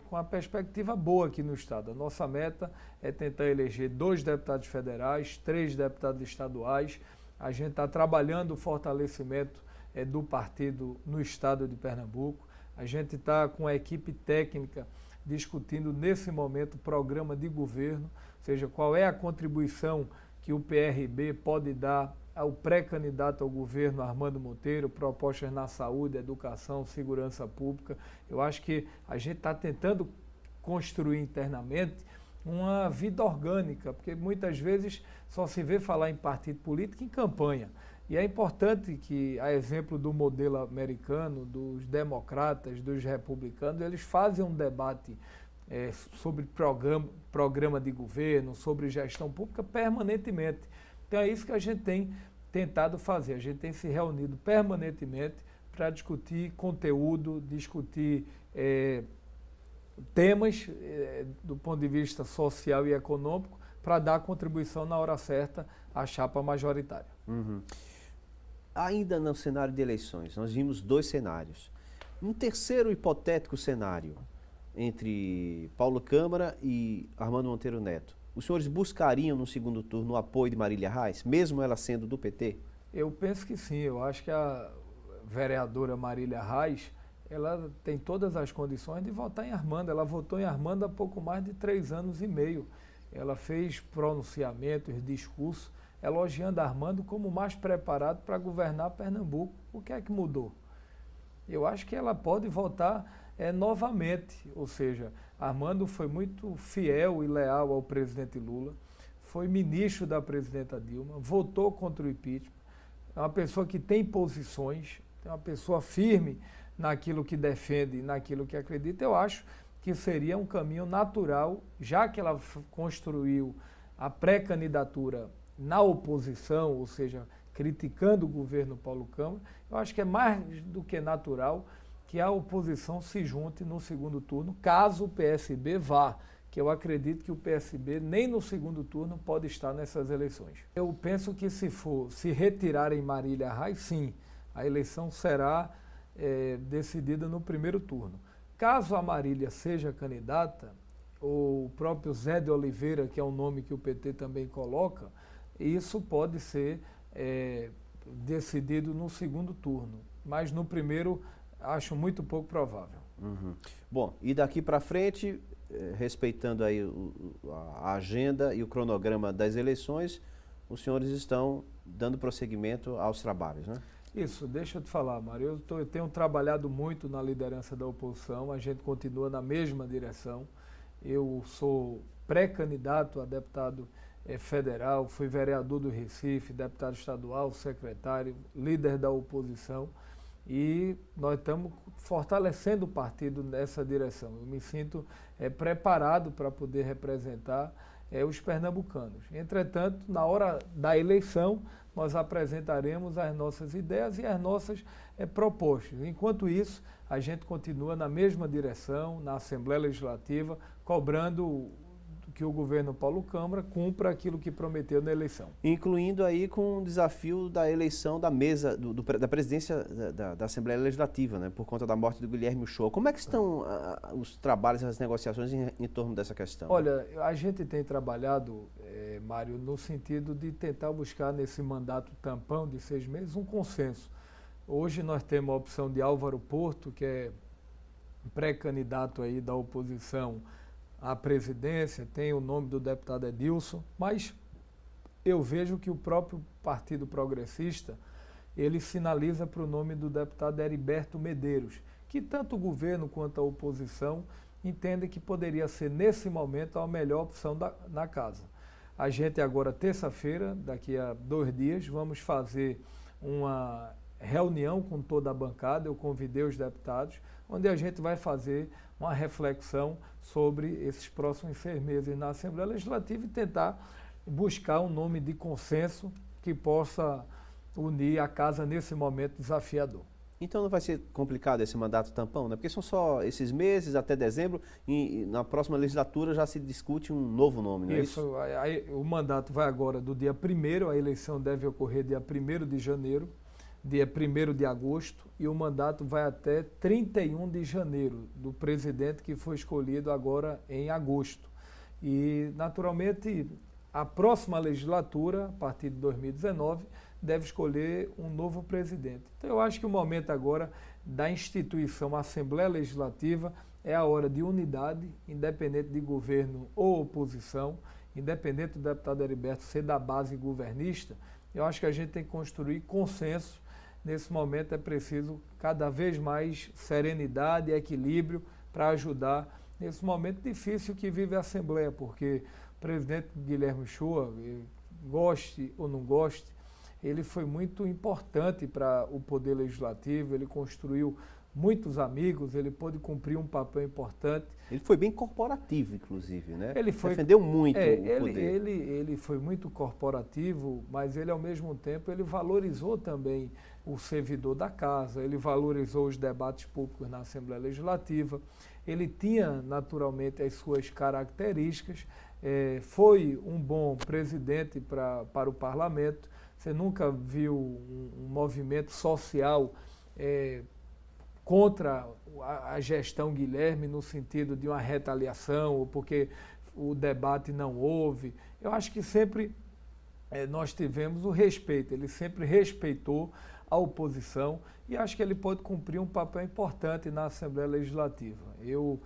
com uma perspectiva boa aqui no estado. A nossa meta é tentar eleger 2 deputados federais, 3 deputados estaduais. A gente está trabalhando o fortalecimento do partido no estado de Pernambuco. A gente está com a equipe técnica discutindo nesse momento o programa de governo, ou seja, qual é a contribuição que o PRB pode dar ao pré-candidato ao governo Armando Monteiro, propostas na saúde, educação, segurança pública. Eu acho que a gente está tentando construir internamente uma vida orgânica, porque muitas vezes só se vê falar em partido político em campanha. E é importante que, a exemplo do modelo americano, dos democratas, dos republicanos, eles fazem um debate sobre programa de governo, sobre gestão pública permanentemente. Então é isso que a gente tem tentado fazer. A gente tem se reunido permanentemente para discutir conteúdo, discutir temas do ponto de vista social e econômico para dar contribuição na hora certa à chapa majoritária. Uhum. Ainda no cenário de eleições, nós vimos 2 cenários. Um terceiro hipotético cenário entre Paulo Câmara e Armando Monteiro Neto. Os senhores buscariam no segundo turno o apoio de Marília Reis, mesmo ela sendo do PT? Eu penso que sim. Eu acho que a vereadora Marília Reis, ela tem todas as condições de votar em Armando. Ela votou em Armando há pouco mais de 3 anos e meio. Ela fez pronunciamentos, discursos, elogiando Armando como o mais preparado para governar Pernambuco. O que é que mudou? Eu acho que ela pode votar novamente, ou seja, Armando foi muito fiel e leal ao presidente Lula, foi ministro da presidenta Dilma, votou contra o impeachment, é uma pessoa que tem posições, é uma pessoa firme naquilo que defende, naquilo que acredita. Eu acho que seria um caminho natural, já que ela construiu a pré-candidatura na oposição, ou seja, criticando o governo Paulo Câmara. Eu acho que é mais do que natural que a oposição se junte no segundo turno, caso o PSB vá, que eu acredito que o PSB nem no segundo turno pode estar nessas eleições. Eu penso que se retirarem Marília Reis, sim, a eleição será decidida no primeiro turno. Caso a Marília seja candidata, o próprio Zé de Oliveira, que é um nome que o PT também coloca, isso pode ser decidido no segundo turno, mas no primeiro acho muito pouco provável. Uhum. Bom, e daqui para frente, respeitando aí a agenda e o cronograma das eleições, os senhores estão dando prosseguimento aos trabalhos, né? Isso, deixa eu te falar, Mário, eu tenho trabalhado muito na liderança da oposição, a gente continua na mesma direção. Eu sou pré-candidato a deputado federal, fui vereador do Recife, deputado estadual, secretário, líder da oposição, e nós estamos fortalecendo o partido nessa direção. Eu me sinto preparado para poder representar os pernambucanos. Entretanto, na hora da eleição, nós apresentaremos as nossas ideias e as nossas propostas. Enquanto isso, a gente continua na mesma direção, na Assembleia Legislativa, cobrando que o governo Paulo Câmara cumpra aquilo que prometeu na eleição. Incluindo aí com o desafio da eleição da mesa, da presidência da Assembleia Legislativa, né, por conta da morte do Guilherme Uchoa. Como é que estão os trabalhos, as negociações em torno dessa questão? Olha, a gente tem trabalhado, Mário, no sentido de tentar buscar nesse mandato tampão de 6 meses um consenso. Hoje nós temos a opção de Álvaro Porto, que é pré-candidato aí da oposição à presidência, tem o nome do deputado Edilson, mas eu vejo que o próprio Partido Progressista, ele sinaliza para o nome do deputado Heriberto Medeiros, que tanto o governo quanto a oposição entendem que poderia ser, nesse momento, a melhor opção na casa. A gente agora, terça-feira, daqui a 2 dias, vamos fazer uma reunião com toda a bancada, eu convidei os deputados, onde a gente vai fazer uma reflexão sobre esses próximos 6 meses na Assembleia Legislativa e tentar buscar um nome de consenso que possa unir a casa nesse momento desafiador. Então não vai ser complicado esse mandato tampão, né? Porque são só esses meses até dezembro e na próxima legislatura já se discute um novo nome, não é isso? Aí, o mandato vai agora do dia 1º, a eleição deve ocorrer dia 1º de janeiro, dia 1º de agosto, e o mandato vai até 31 de janeiro, do presidente que foi escolhido agora em agosto. E, naturalmente, a próxima legislatura, a partir de 2019, deve escolher um novo presidente. Então, eu acho que o momento agora da instituição Assembleia Legislativa é a hora de unidade, independente de governo ou oposição, independente do deputado Heriberto ser da base governista. Eu acho que a gente tem que construir consenso. Nesse momento é preciso cada vez mais serenidade e equilíbrio para ajudar nesse momento difícil que vive a Assembleia, porque o presidente Guilherme Uchoa, goste ou não goste, ele foi muito importante para o Poder Legislativo, ele construiu muitos amigos, ele pôde cumprir um papel importante. Ele foi bem corporativo, inclusive, né? Ele defendeu muito o poder. Ele foi muito corporativo, mas ele, ao mesmo tempo, ele valorizou também o servidor da casa, ele valorizou os debates públicos na Assembleia Legislativa, ele tinha, naturalmente, as suas características, foi um bom presidente para o parlamento. Você nunca viu um movimento social contra a gestão Guilherme, no sentido de uma retaliação, ou porque o debate não houve. Eu acho que sempre nós tivemos o respeito, ele sempre respeitou a oposição e acho que ele pode cumprir um papel importante na Assembleia Legislativa. Eu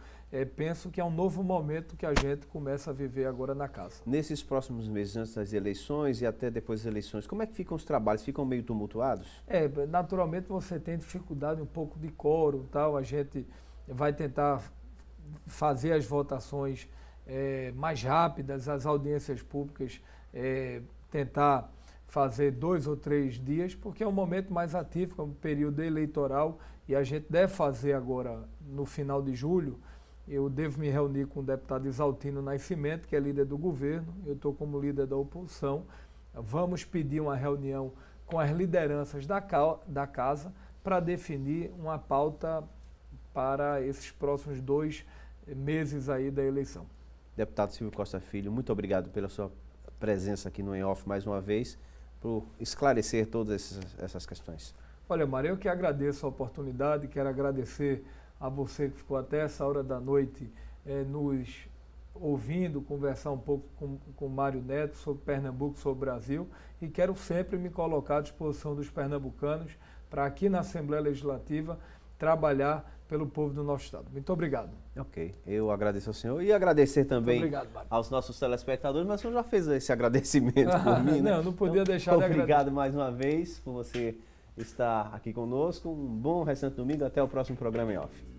penso que é um novo momento que a gente começa a viver agora na casa. Nesses próximos meses, antes das eleições e até depois das eleições, como é que ficam os trabalhos? Ficam meio tumultuados? Naturalmente você tem dificuldade um pouco de quórum, tal. A gente vai tentar fazer as votações mais rápidas, as audiências públicas, tentar fazer 2 ou 3 dias, porque é um momento mais atípico, é um período eleitoral e a gente deve fazer agora, no final de julho, eu devo me reunir com o deputado Isaltino Nascimento, que é líder do governo, eu estou como líder da oposição. Vamos pedir uma reunião com as lideranças da casa para definir uma pauta para esses próximos 2 meses aí da eleição. Deputado Silvio Costa Filho, muito obrigado pela sua presença aqui no Em Off mais uma vez, por esclarecer todas essas questões. Olha, Mário, eu que agradeço a oportunidade, quero agradecer a você que ficou até essa hora da noite nos ouvindo, conversar um pouco com o Mário Neto sobre Pernambuco, sobre o Brasil, e quero sempre me colocar à disposição dos pernambucanos para aqui na Assembleia Legislativa trabalhar pelo povo do nosso estado. Muito obrigado. Ok, eu agradeço ao senhor e agradecer também obrigado, aos nossos telespectadores, mas o senhor já fez esse agradecimento por mim, né? Não podia deixar de agradecer. Obrigado mais uma vez por você estar aqui conosco. Um bom restante domingo, até o próximo programa Em Off.